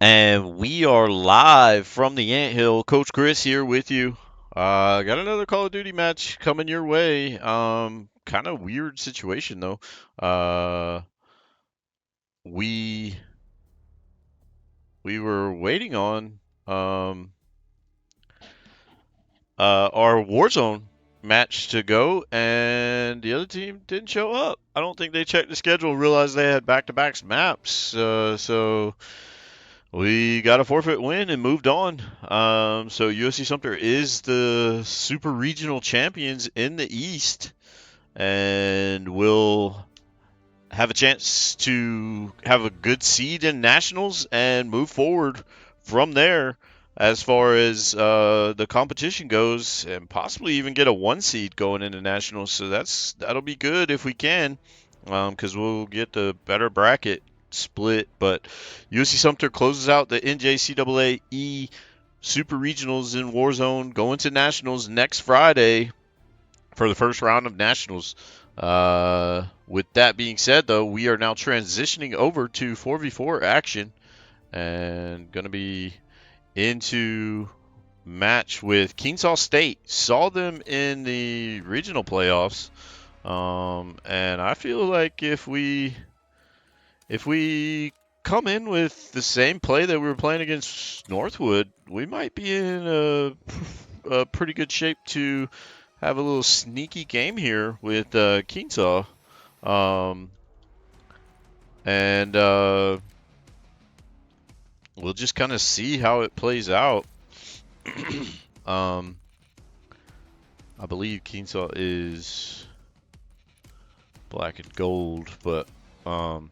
And we are live from the Anthill. Coach Chris here with you. Got another Call of Duty match coming your way. Kind of weird situation though. Uh, we we were waiting on um our Warzone match to go, and the other team didn't show up. I don't think they checked the schedule and realized they had back-to-back maps. So we got a forfeit win and moved on. So USC Sumter is the super regional champions in the East and will have a chance to have a good seed in nationals and move forward from there as far as the competition goes, and possibly even get a one seed going into nationals. So that'll be good if we can, because we'll get the better bracket split. But USC Sumter closes out the NJCAA Super Regionals in Warzone, going to nationals next Friday for the first round of nationals. With that being said, though, we are now transitioning over to 4v4 action and going to be into match with Kennesaw State. Saw them in the regional playoffs, and I feel like if we come in with the same play that we were playing against Northwood, we might be in a pretty good shape to have a little sneaky game here with Kennesaw. Um, and we'll just kind of see how it plays out. um, I believe Kennesaw is black and gold, um,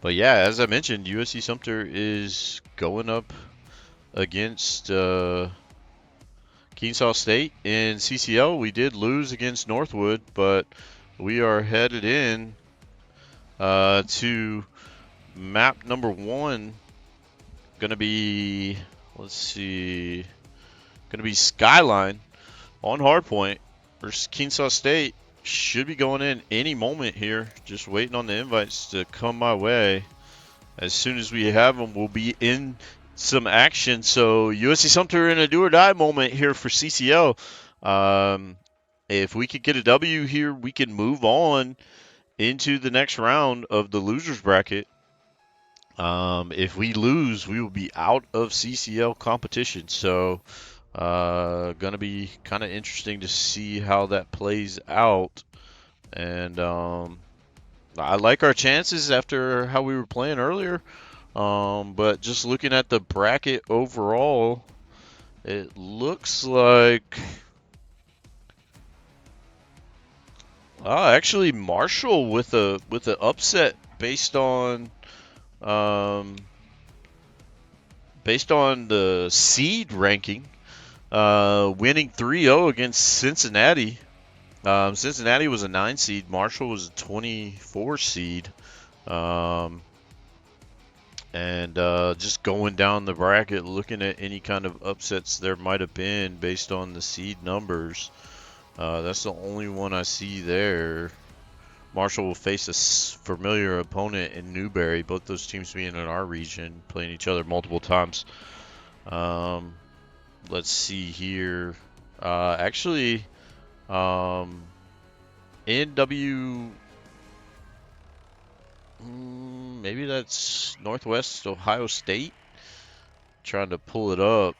but yeah, as I mentioned, USC Sumter is going up against Kennesaw State in CCL. We did lose against Northwood, but we are headed in to map number 1. Gonna be, let's see, gonna be Skyline on Hardpoint versus Kennesaw State. Should be going in any moment here. Just waiting on the invites to come my way. As soon as we have them, we'll be in some action. So USC Sumter in a do or die moment here for CCL. If we could get a W here, we can move on into the next round of the losers bracket. If we lose, we will be out of CCL competition. So, gonna be kind of interesting to see how that plays out. And I like our chances after how we were playing earlier. But just looking at the bracket overall, it looks like actually Marshall with a upset um, based on the seed ranking, winning 3-0 against Cincinnati. Cincinnati was a 9 seed. Marshall was a 24 seed. Um, and just going down the bracket, looking at any kind of upsets there might have been based on the seed numbers. That's the only one I see there. Marshall will face a familiar opponent in Newberry, both those teams being in our region, playing each other multiple times. Let's see here. Actually, NW, maybe that's Northwest Ohio State. Trying to pull it up.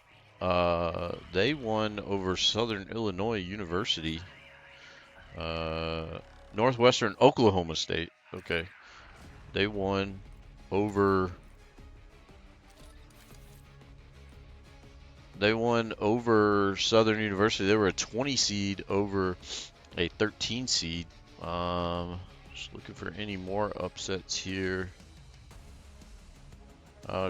They won over Southern Illinois University. Northwestern Oklahoma State. Okay. They won over Southern University. They were a 20 seed over a 13 seed. Just looking for any more upsets here.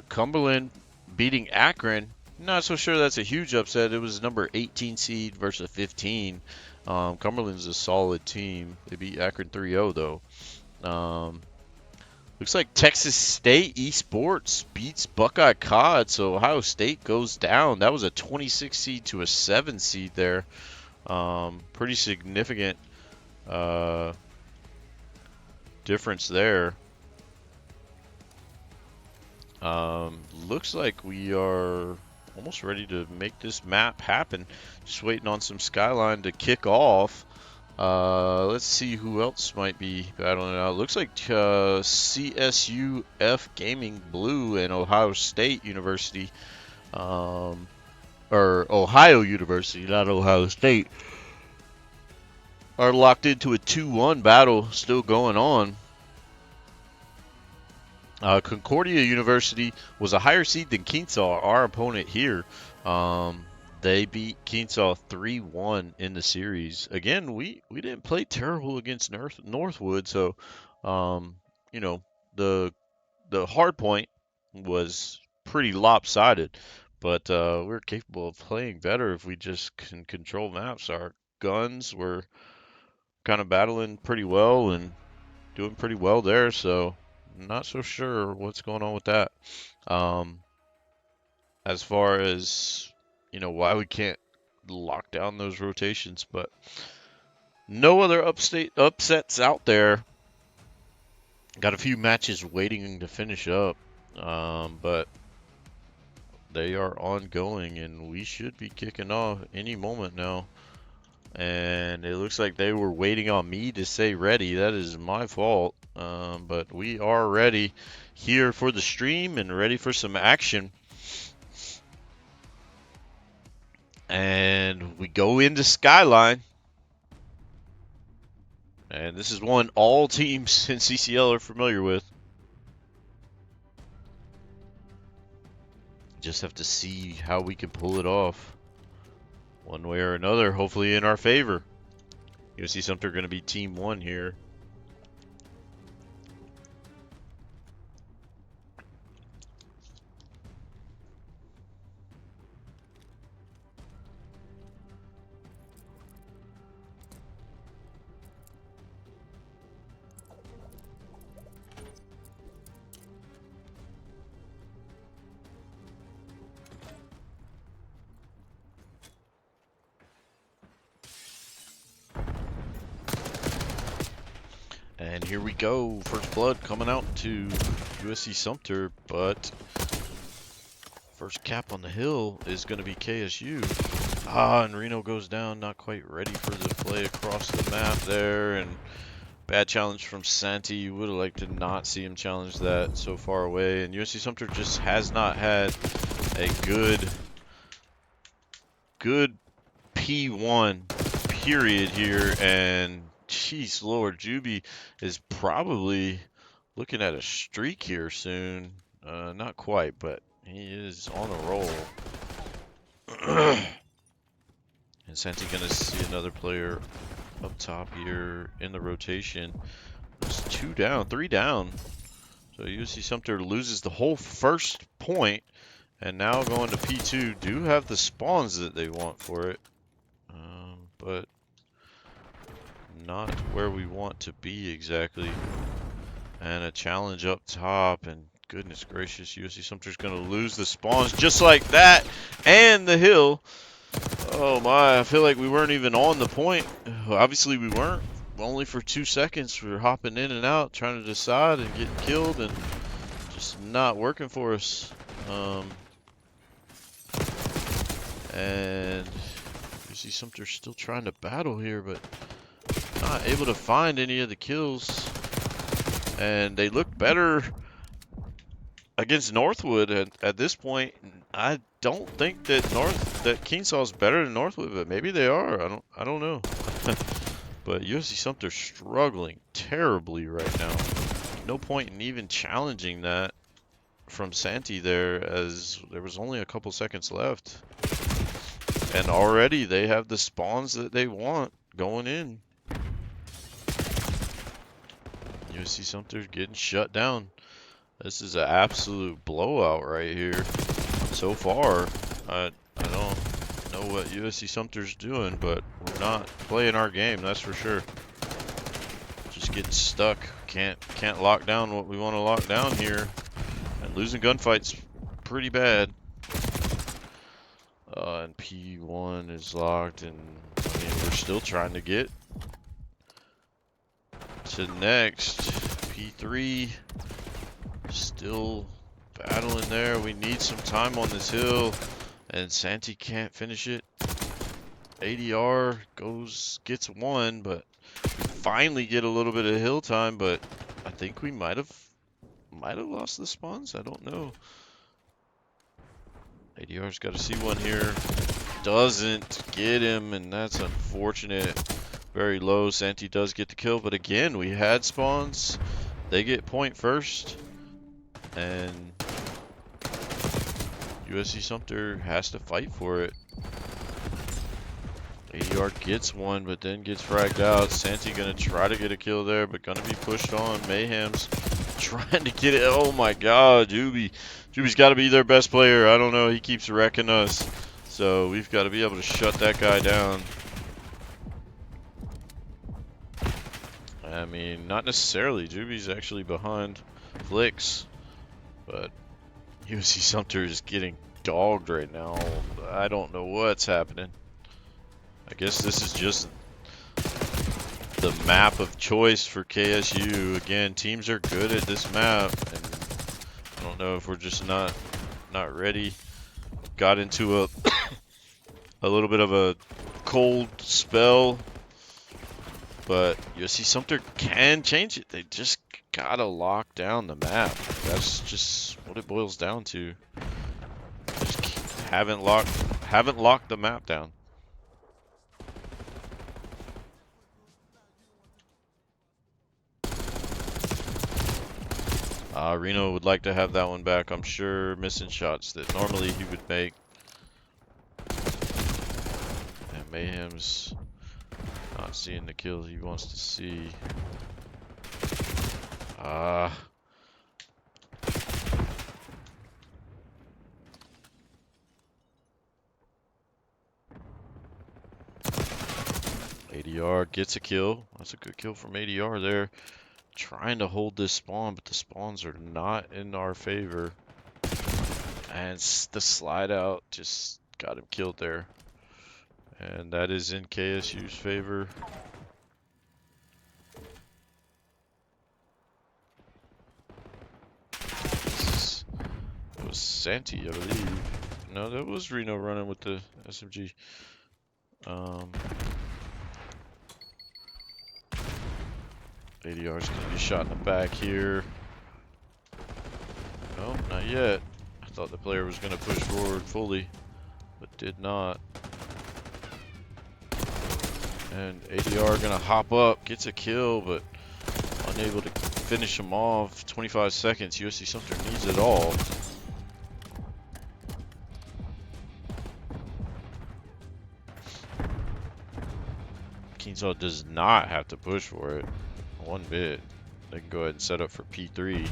Cumberland beating Akron. Not so sure that's a huge upset. It was number 18 seed versus 15. Cumberland's a solid team. They beat Akron 3-0 though. Looks like Texas State Esports beats Buckeye Cod, so Ohio State goes down. That was a 26 seed to a 7 seed there. Pretty significant difference there. Looks like we are almost ready to make this map happen. Just waiting on some Skyline to kick off. Let's see who else might be battling it out. Looks like CSUF Gaming Blue and Ohio State University, or Ohio University, not Ohio State, are locked into a 2-1 battle still going on. Concordia University was a higher seed than Kennesaw, our opponent here. They beat Kennesaw 3-1 in the series. Again, we didn't play terrible against Northwood, so you know, the hard point was pretty lopsided, but we're capable of playing better if we just can control maps. Our guns were kind of battling pretty well and doing pretty well there, so not so sure what's going on with that. As far as, why we can't lock down those rotations, but no other upsets out there. Got a few matches waiting to finish up, but they are ongoing, and we should be kicking off any moment now. And it looks like they were waiting on me to say ready. That is my fault. But we are ready here for the stream and ready for some action. And we go into Skyline. And this is one all teams in CCL are familiar with. Just have to see how we can pull it off. One way or another, hopefully in our favor. USC Sumter going to be team 1 here. And here we go, first blood coming out to USC Sumter, but first cap on the hill is going to be KSU. And Reno goes down, not quite ready for the play across the map there, and bad challenge from Santi. You would have liked to not see him challenge that so far away, and USC Sumter just has not had a good P1 period here, and jeez Lord, Juby is probably looking at a streak here soon. Not quite, but he is on a roll. And Santi gonna see another player up top here in the rotation. It's 2 down, 3 down. So USC Sumter loses the whole first point, and now going to P2. Do have the spawns that they want for it, but not where we want to be exactly. And a challenge up top, and goodness gracious, USC Sumter's going to lose the spawns just like that, and the hill. Oh my, I feel like we weren't even on the point. Obviously we weren't. Only for 2 seconds. We were hopping in and out, trying to decide and getting killed, and just not working for us. And USC Sumter's still trying to battle here, but not able to find any of the kills. And they look better against Northwood at this point. I don't think that Keensaw's better than Northwood, but maybe they are. I don't know. But USC Sumter's struggling terribly right now. No point in even challenging that from Santi there, as there was only a couple seconds left. And already they have the spawns that they want going in. USC Sumter's getting shut down. This is an absolute blowout right here. So far, I don't know what USC Sumter's doing, but we're not playing our game, that's for sure. Just getting stuck. Can't lock down what we want to lock down here. And losing gunfights pretty bad. And P1 is locked, and I mean, we're still trying to get to next. P3 still battling there. We need some time on this hill, and Santi can't finish it. ADR gets one, but we finally get a little bit of hill time, but I think we might have lost the spawns. I don't know. ADR's got to see one here. Doesn't get him, and that's unfortunate. Very low. Santi does get the kill, but again, we had spawns. They get point first, and USC Sumter has to fight for it. ADR gets one, but then gets fragged out. Santi gonna try to get a kill there, but gonna be pushed on. Mayhem's trying to get it. Oh my god, Juby's got to be their best player. I don't know. He keeps wrecking us. So we've got to be able to shut that guy down. I mean, not necessarily. Juby's actually behind Flicks, but USC Sumter is getting dogged right now. I don't know what's happening. I guess this is just the map of choice for KSU. Again, teams are good at this map, and I don't know if we're just not ready. Got into a little bit of a cold spell, but USC Sumter can change it. They just gotta lock down the map. That's just what it boils down to. Just haven't locked the map down. Reno would like to have that one back, I'm sure. Missing shots that normally he would make. And Mayhem's not seeing the kills he wants to see. ADR gets a kill. That's a good kill from ADR there. Trying to hold this spawn, but the spawns are not in our favor. And the slide out just got him killed there. And that is in KSU's favor. It was Santi, I believe. No, that was Reno running with the SMG. ADR's gonna be shot in the back here. No, not yet. I thought the player was gonna push forward fully, but did not. And ADR gonna hop up, gets a kill, but unable to finish him off. 25 seconds. USC Sumter needs it all. Kennesaw does not have to push for it one bit. They can go ahead and set up for P3.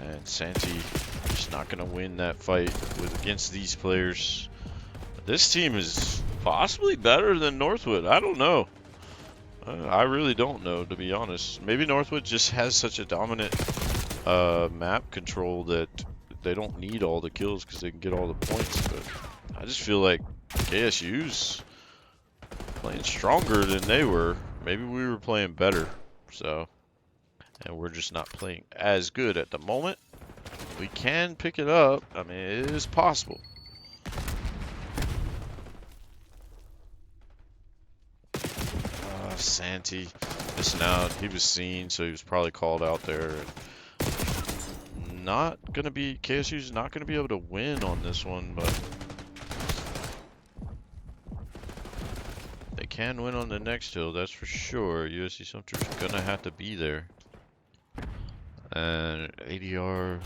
And Santi just not going to win that fight against these players. This team is possibly better than Northwood. I don't know. I really don't know, to be honest. Maybe Northwood just has such a dominant map control that they don't need all the kills because they can get all the points. But I just feel like KSU's playing stronger than they were. Maybe we were playing better, so, and we're just not playing as good at the moment. We can pick it up. I mean, it is possible. Santi missing out. He was seen, so he was probably called out there. Not gonna be, KSU's not gonna be able to win on this one, but they can win on the next hill, that's for sure. USC Sumter's gonna have to be there. And ADR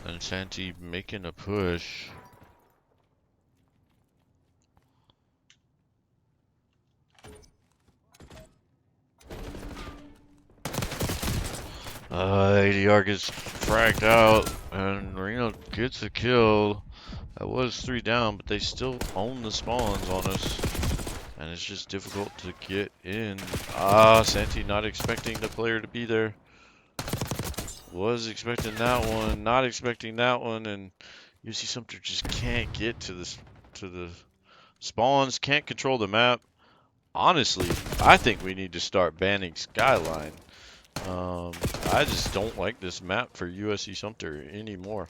and Santi making a push. ADR gets fragged out, and Reno gets a kill. That was 3 down, but they still own the spawns on us. And it's just difficult to get in. Santi not expecting the player to be there. Was expecting that one, not expecting that one, and UC Sumter just can't get to the spawns, can't control the map. Honestly, I think we need to start banning Skyline. I just don't like this map for USC Sumter anymore.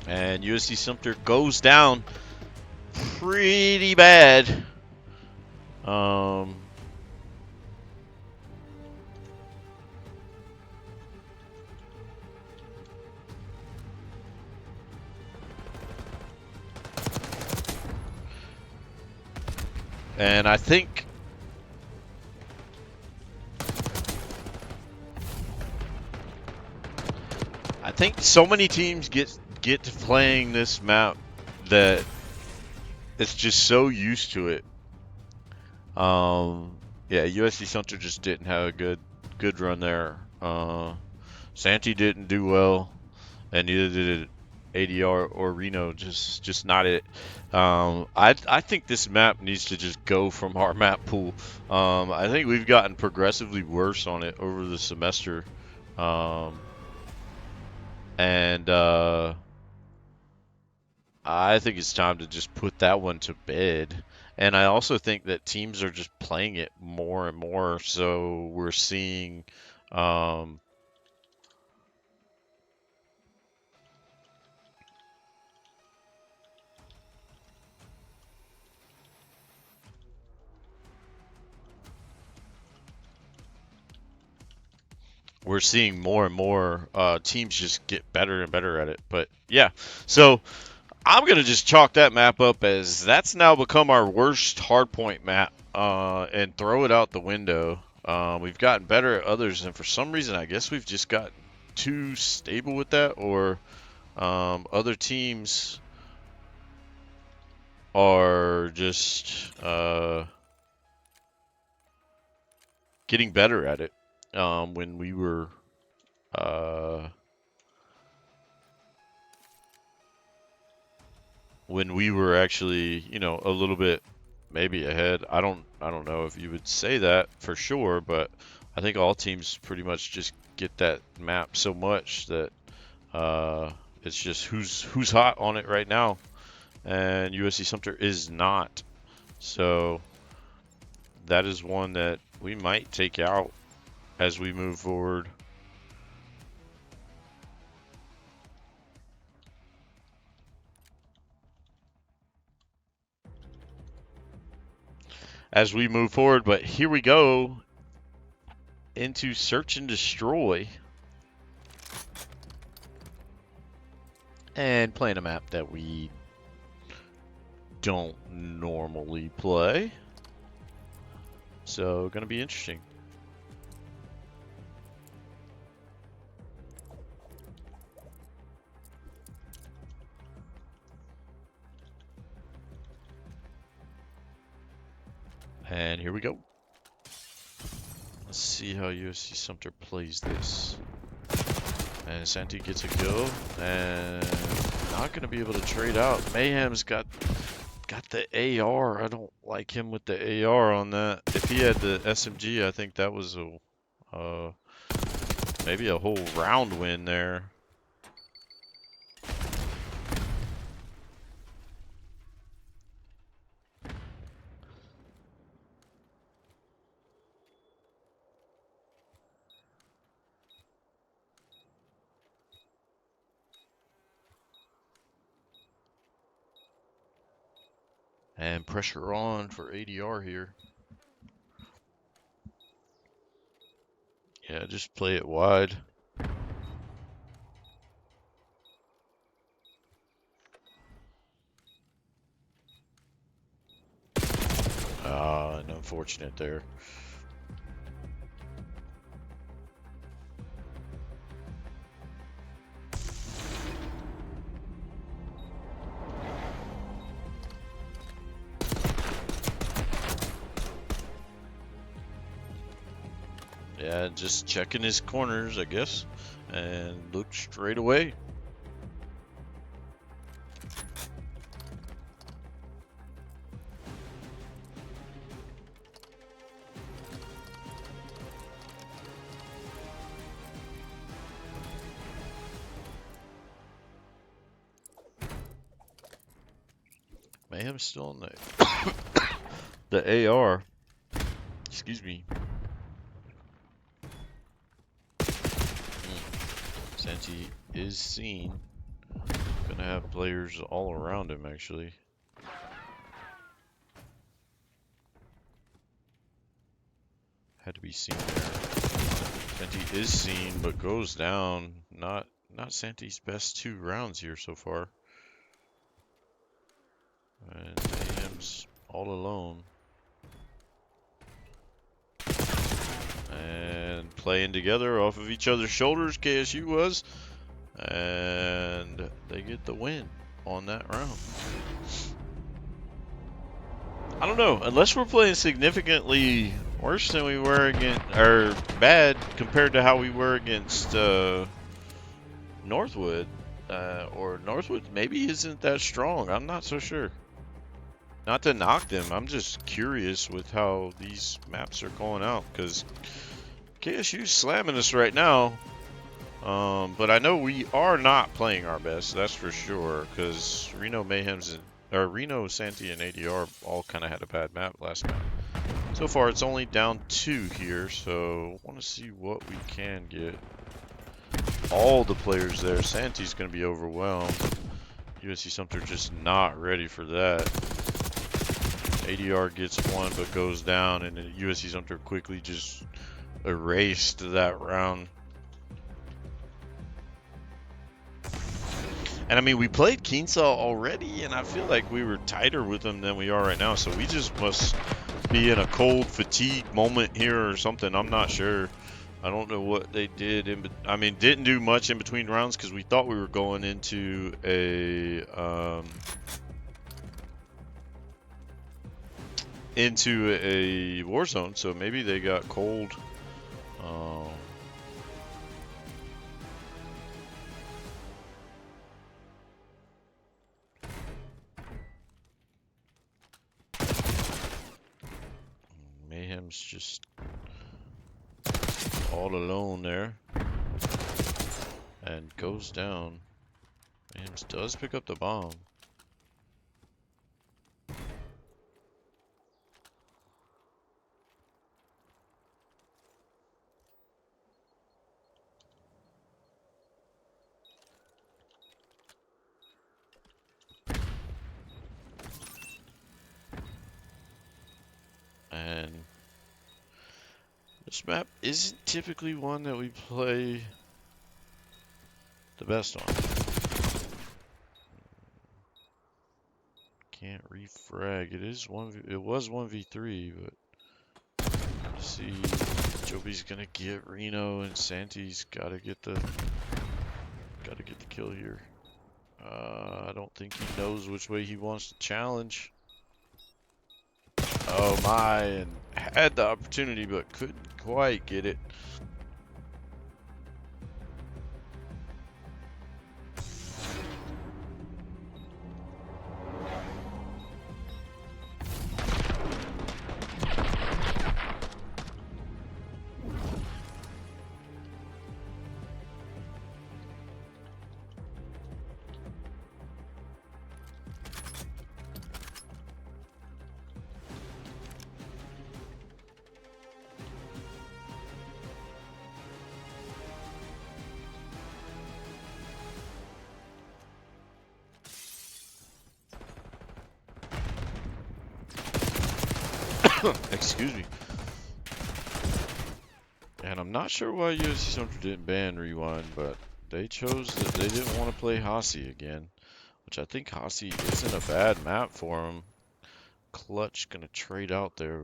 And USC Sumter goes down pretty bad. And I think so many teams get to playing this map that it's just so used to it. Yeah, USC Sumter just didn't have a good run there. Santee didn't do well, and neither did ADR or Reno. Just not it. I think this map needs to just go from our map pool. I think we've gotten progressively worse on it over the semester. And I think it's time to just put that one to bed. And I also think that teams are just playing it more and more. So we're seeing more and more teams just get better and better at it. But yeah, so I'm going to just chalk that map up as that's now become our worst hardpoint map and throw it out the window. We've gotten better at others, and for some reason, I guess we've just gotten too stable with that, or other teams are just getting better at it when we were actually, a little bit maybe ahead. I don't know if you would say that for sure, but I think all teams pretty much just get that map so much that it's just who's hot on it right now, and USC Sumter is not. So that is one that we might take out as we move forward. But here we go into Search and Destroy. And playing a map that we don't normally play. So, gonna be interesting. And here we go. Let's see how USC Sumter plays this. And Santee gets a go, and not gonna be able to trade out. Mayhem's got the AR. I don't like him with the AR on that. If he had the SMG, I think that was a maybe a whole round win there. And pressure on for ADR here. Yeah, just play it wide. And unfortunate there. Yeah, just checking his corners, I guess, and looked straight away. Mayhem's still on the AR. Excuse me. Santi is seen. Gonna have players all around him, actually. Had to be seen there. Santi is seen, but goes down. Not Santi's best 2 rounds here so far. And Mayhem's all alone. And playing together off of each other's shoulders, KSU was. And they get the win on that round. I don't know, unless we're playing significantly worse than we were against, or bad compared to how we were against Northwood, or Northwood maybe isn't that strong. I'm not so sure. Not to knock them, I'm just curious with how these maps are going out, because KSU's slamming us right now. But I know we are not playing our best, that's for sure, because Reno Mayhem's, or Reno, Santi, and ADR all kind of had a bad map last map. So far, it's only down 2 here, so I want to see what we can get. All the players there. Santi's going to be overwhelmed. USC Sumter just not ready for that. ADR gets one, but goes down, and then USC Sumter quickly just erased that round. And I mean, we played Kennesaw already, and I feel like we were tighter with them than we are right now. So we just must be in a cold fatigue moment here or something. I'm not sure. I don't know what they did. Didn't do much in between rounds because we thought we were going into a war zone. So maybe they got cold. Mayhem's just all alone there and goes down. Mayhem's does pick up the bomb. And this map isn't typically one that we play the best on. Can't refrag. It was 1v3, but let's see. Joby's gonna get Reno, and Santi's gotta get the kill here. I don't think he knows which way he wants to challenge. Oh my, and had the opportunity but couldn't quite get it. Excuse me. And I'm not sure why USC Sumter didn't ban Rewind, but they chose that they didn't want to play Hossie again, which I think Hossie isn't a bad map for them. Clutch gonna trade out there,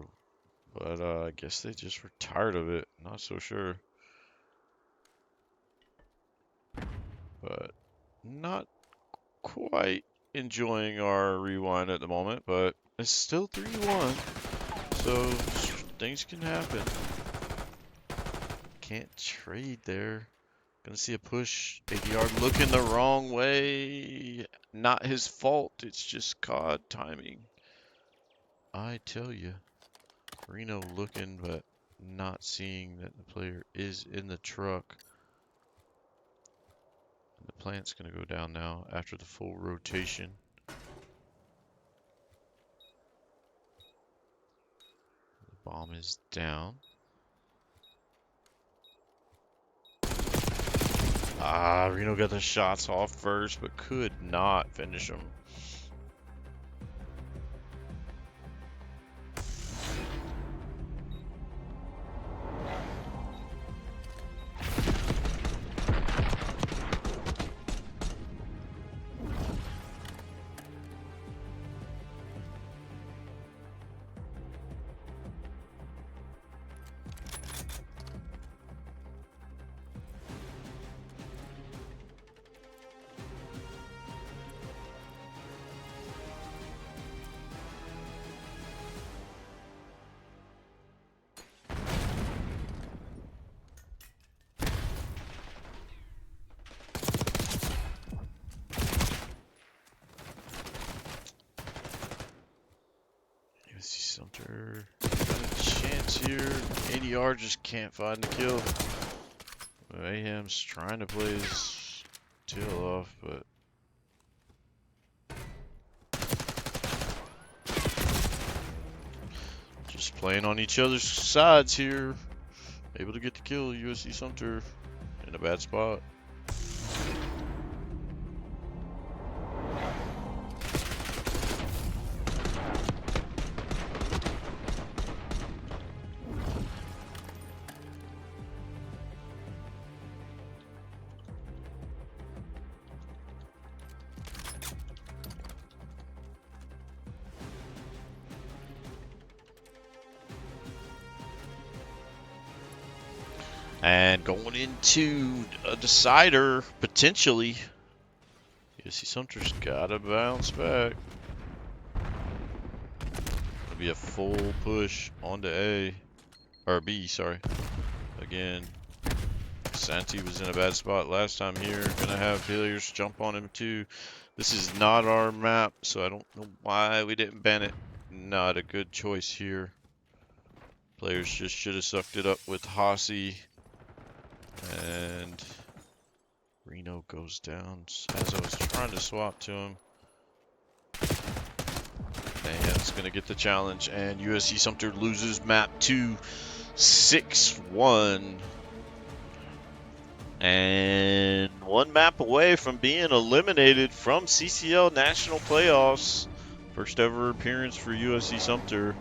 but I guess they just were tired of it. Not so sure. But not quite enjoying our Rewind at the moment, but it's still 3-1. So things can happen. Can't trade there. Gonna see a push. ADR looking the wrong way. Not his fault. It's just COD timing. I tell you. Reno looking, but not seeing that the player is in the truck. The plant's gonna go down now after the full rotation. Bomb is down. Reno got the shots off first, but could not finish them. USC Sumter got a chance here. ADR just can't find the kill. Mayhem's trying to play his tail off, but just playing on each other's sides here. Able to get the kill. USC Sumter in a bad spot. And going into a decider, potentially. USC Sumter's got to bounce back. It'll be a full push onto A. Or B, sorry. Again, Santi was in a bad spot last time here. Gonna have failures jump on him too. This is not our map, so I don't know why we didn't ban it. Not a good choice here. Players just should have sucked it up with Hossie. And Reno goes down as I was trying to swap to him. And it's going to get the challenge. And USC Sumter loses map 2, 6-1. And one map away from being eliminated from CCL National Playoffs. First ever appearance for USC Sumter.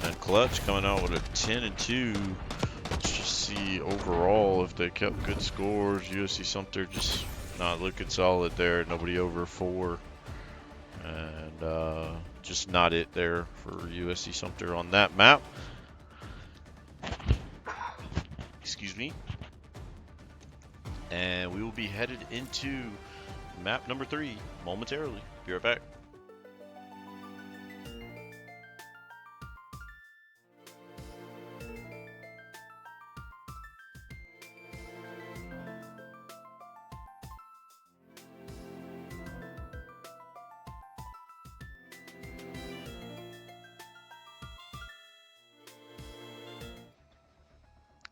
And Clutch coming out with a 10-2. Let's just see overall if they kept good scores. USC Sumter just not looking solid there. Nobody over 4. And just not it there for USC Sumter on that map. Excuse me. And we will be headed into map number 3 momentarily. Be right back.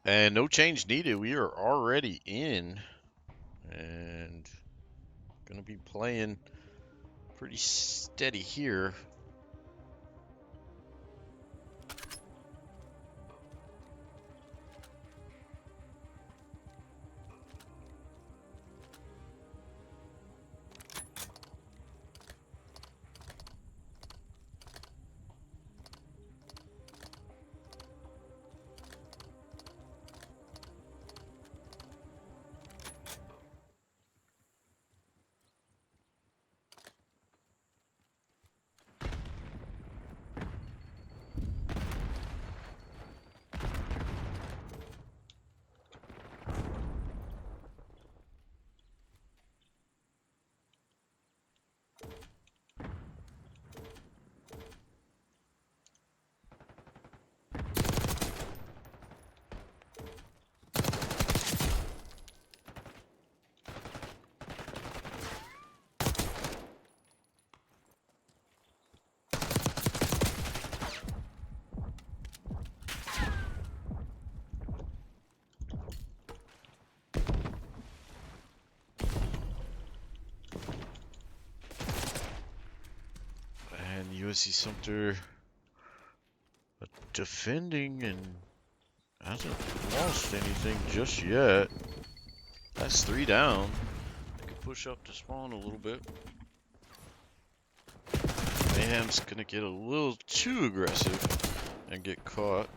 And no change needed. We are already in. And going to be playing pretty steady here. USC Sumter defending and hasn't lost anything just yet. That's 3 down. They can push up to spawn a little bit. Mayhem's gonna get a little too aggressive and get caught.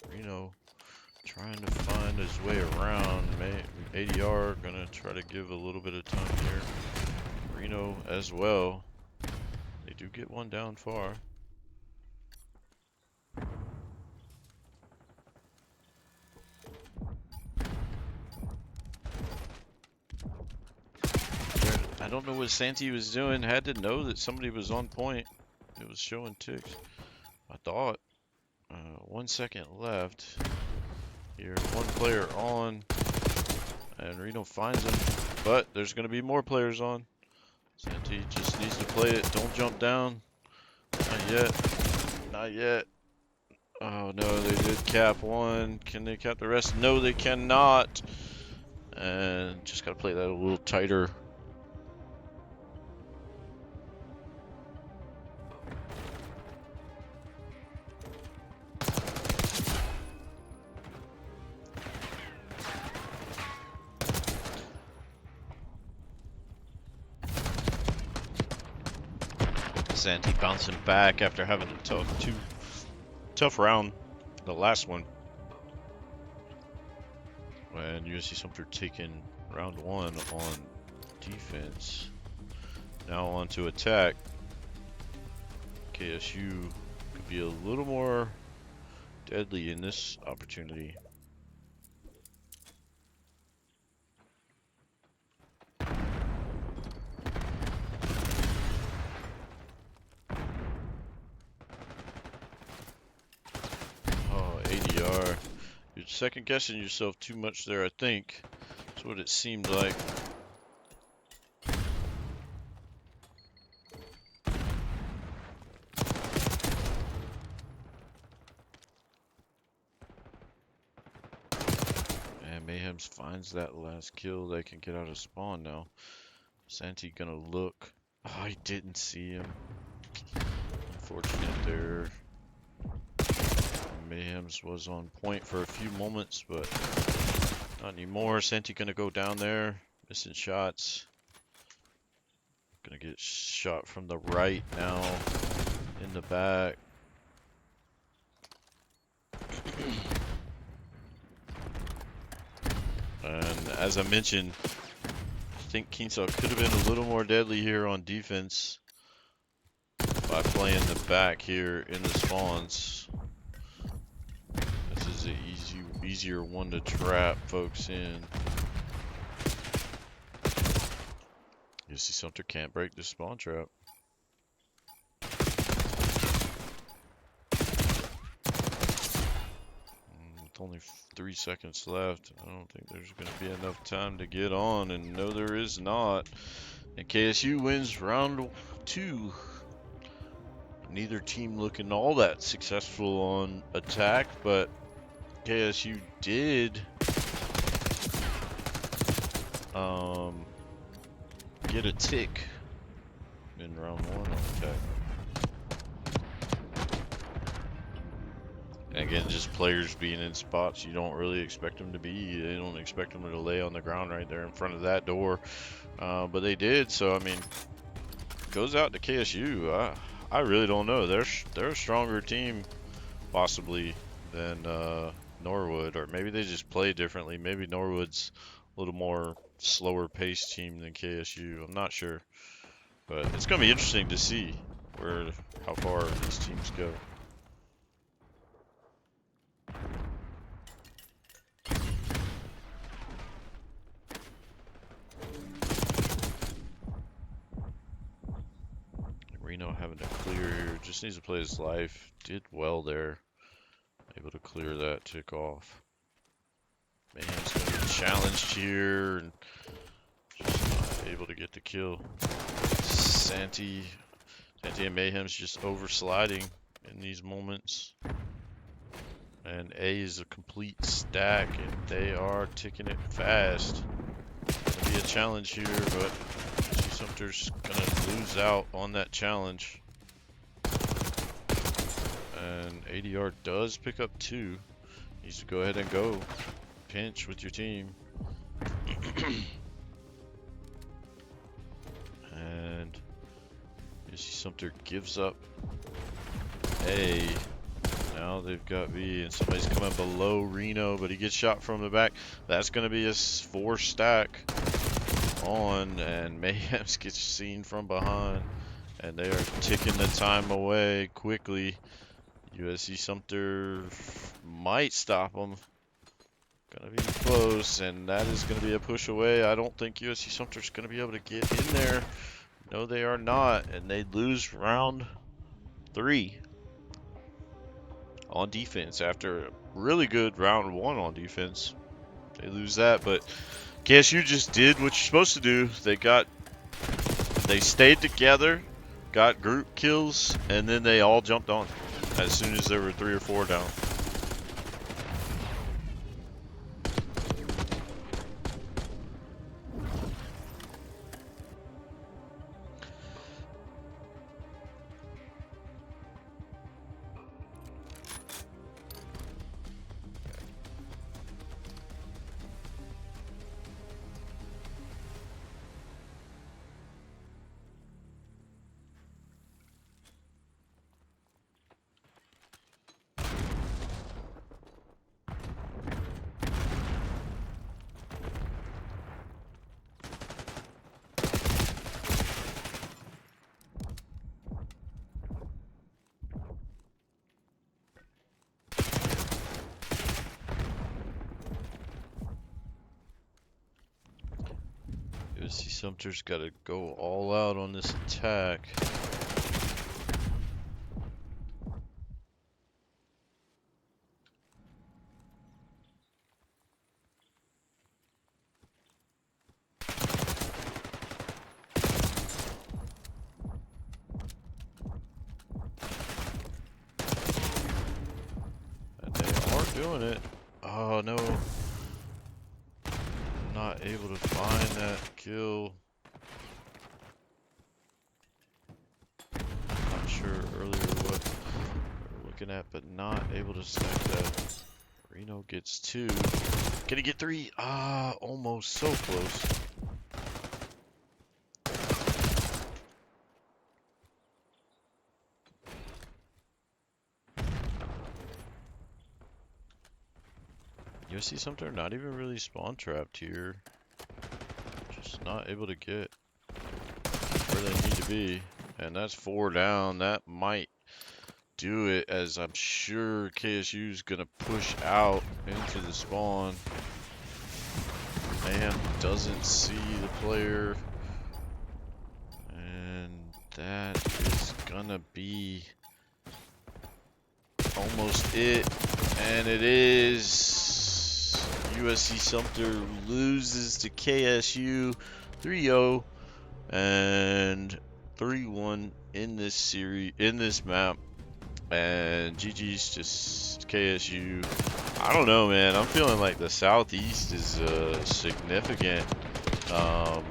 Reno trying to find his way around. ADR gonna try to give a little bit of time here. Reno as well. They do get one down far. I don't know what Santee was doing. Had to know that somebody was on point. It was showing ticks. I thought. 1 second left. Here, one player on. And Reno finds him. But there's going to be more players on. Santee just needs to play it. Don't jump down. Not yet. Not yet. Oh no, they did cap one. Can they cap the rest? No, they cannot. And just got to play that a little tighter. Santee bouncing back after having a tough round, the last one. And USC Sumter taking round 1 on defense. Now on to attack. KSU could be a little more deadly in this opportunity. ADR. You're second guessing yourself too much there, I think. That's what it seemed like. And Mayhems finds that last kill. They can get out of spawn now. Santee gonna look. Oh, I didn't see him. Unfortunate there. Mayhems was on point for a few moments, but not anymore. Santee gonna go down there, missing shots. Gonna get shot from the right now, in the back. And as I mentioned, I think Kennesaw could have been a little more deadly here on defense by playing the back here in the spawns. This is an easier one to trap folks in. You see Sumter can't break the spawn trap. With only 3 seconds left, I don't think there's going to be enough time to get on, and no, there is not. And KSU wins round 2. Neither team looking all that successful on attack, but KSU did get a tick in round 1 on attack. And again, just players being in spots you don't really expect them to be. They don't expect them to lay on the ground right there in front of that door, but they did. So I mean, goes out to KSU. I really don't know. They're a stronger team, possibly, than Norwood, or maybe they just play differently. Maybe Norwood's a little more slower paced team than KSU. I'm not sure, but it's gonna be interesting to see how far these teams go. Reno having to clear here, just needs to play his life. Did well there, able to clear that tick off. Mayhem's gonna get challenged here and just not able to get the kill. Santee and Mayhem's just over sliding in these moments. And A is a complete stack, and they are ticking it fast. Gonna be a challenge here, but Sumter's gonna lose out on that challenge. And ADR does pick up 2. Needs to go ahead and go. Pinch with your team. And you see Sumter gives up A. Now they've got B, and somebody's coming below Reno, but he gets shot from the back. That's going to be a 4 stack on, and Mayhems gets seen from behind, and they are ticking the time away quickly. USC Sumter might stop them. Gonna be close, and that is going to be a push away. I don't think USC Sumter's going to be able to get in there. No, they are not, and they lose round 3 on defense after a really good round 1 on defense. They lose that, but KSU just did what you're supposed to do. They stayed together, got group kills, and then they all jumped on as soon as there were 3 or 4 down. USC Sumter's got to go all out on this attack. And they aren't doing it. Oh no. Not able to find that kill. Not sure earlier what we're looking at, but not able to stack that. Reno gets 2. Can he get 3? Ah, almost. So close. USC Sumter not even really spawn trapped here. Just not able to get where they need to be. And that's 4 down. That might do it, as I'm sure KSU's gonna push out into the spawn. Man doesn't see the player. And that is gonna be almost it. And it is. USC Sumter loses to KSU 3-0 and 3-1 in this series, in this map. And GG's just KSU. I don't know, man. I'm feeling like the Southeast is significant. A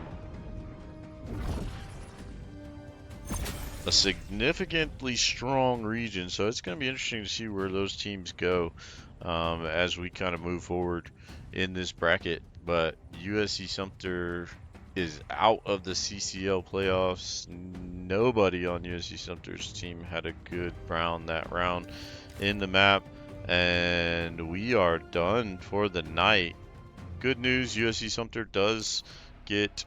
significantly strong region, so it's going to be interesting to see where those teams go as we kind of move forward in this bracket. But USC Sumter is out of the CCL playoffs. Nobody on USC Sumter's team had a good round that round in the map, and we are done for the night. Good news, USC Sumter does get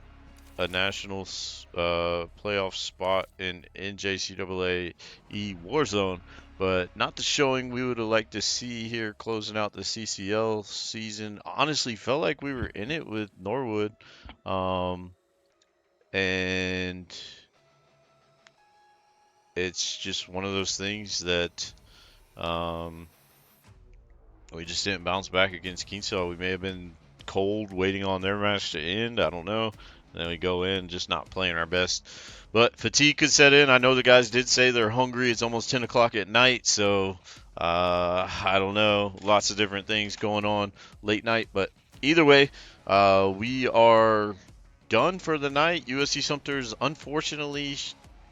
a national playoff spot in NJCAA Warzone, but not the showing we would have liked to see here closing out the CCL season. Honestly, felt like we were in it with Norwood, and it's just one of those things that we just didn't bounce back against Kennesaw. We may have been cold waiting on their match to end. I don't know. And then we go in just not playing our best. But fatigue could set in. I know the guys did say they're hungry. It's almost 10 o'clock at night. So I don't know. Lots of different things going on late night. But either way, we are done for the night. USC Sumter's unfortunately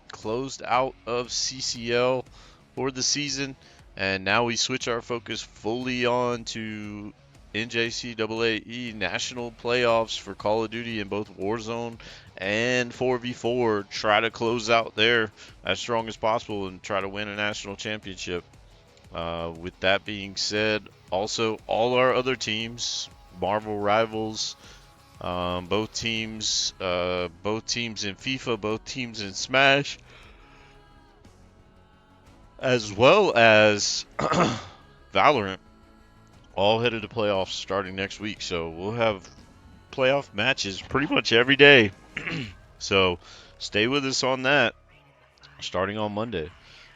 closed out of CCL for the season. And now we switch our focus fully on to NJCAA national playoffs for Call of Duty in both Warzone and 4v4. Try to close out there as strong as possible and try to win a national championship. With that being said, also all our other teams, Marvel Rivals, both teams in FIFA, both teams in Smash, as well as Valorant, all headed to playoffs starting next week. So we'll have playoff matches pretty much every day. So stay with us on that starting on Monday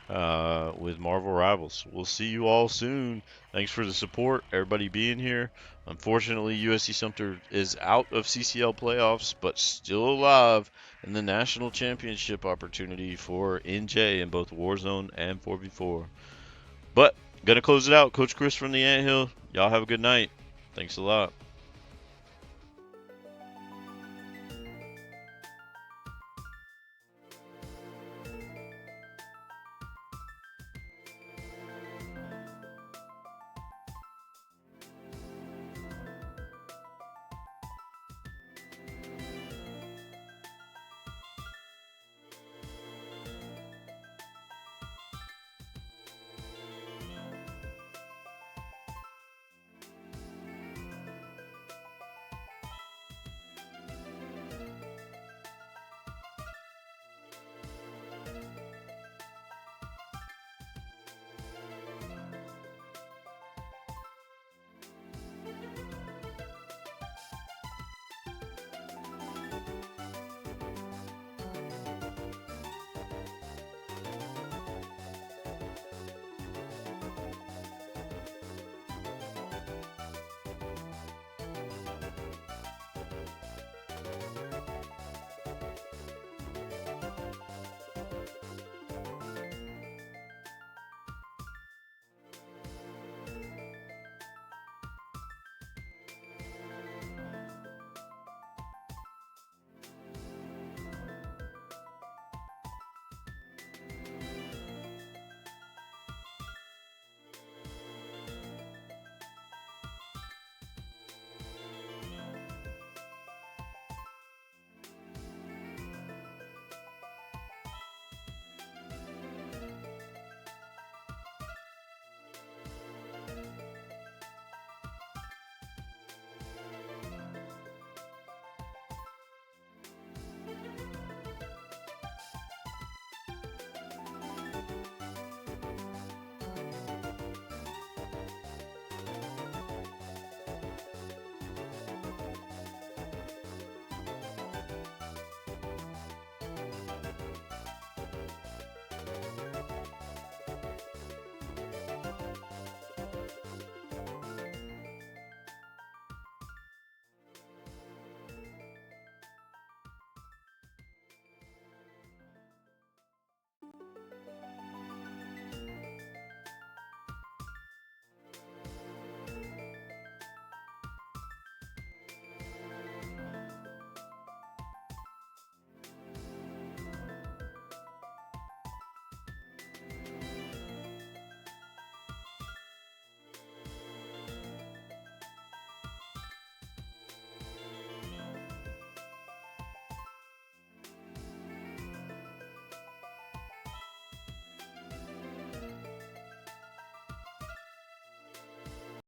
with Marvel Rivals. We'll see you all soon. Thanks for the support, everybody being here. Unfortunately, USC Sumter is out of CCL playoffs, but still alive in the national championship opportunity for NJ in both Warzone and 4v4. But gonna close it out. Coach Chris from the Anthill. Y'all have a good night. Thanks a lot.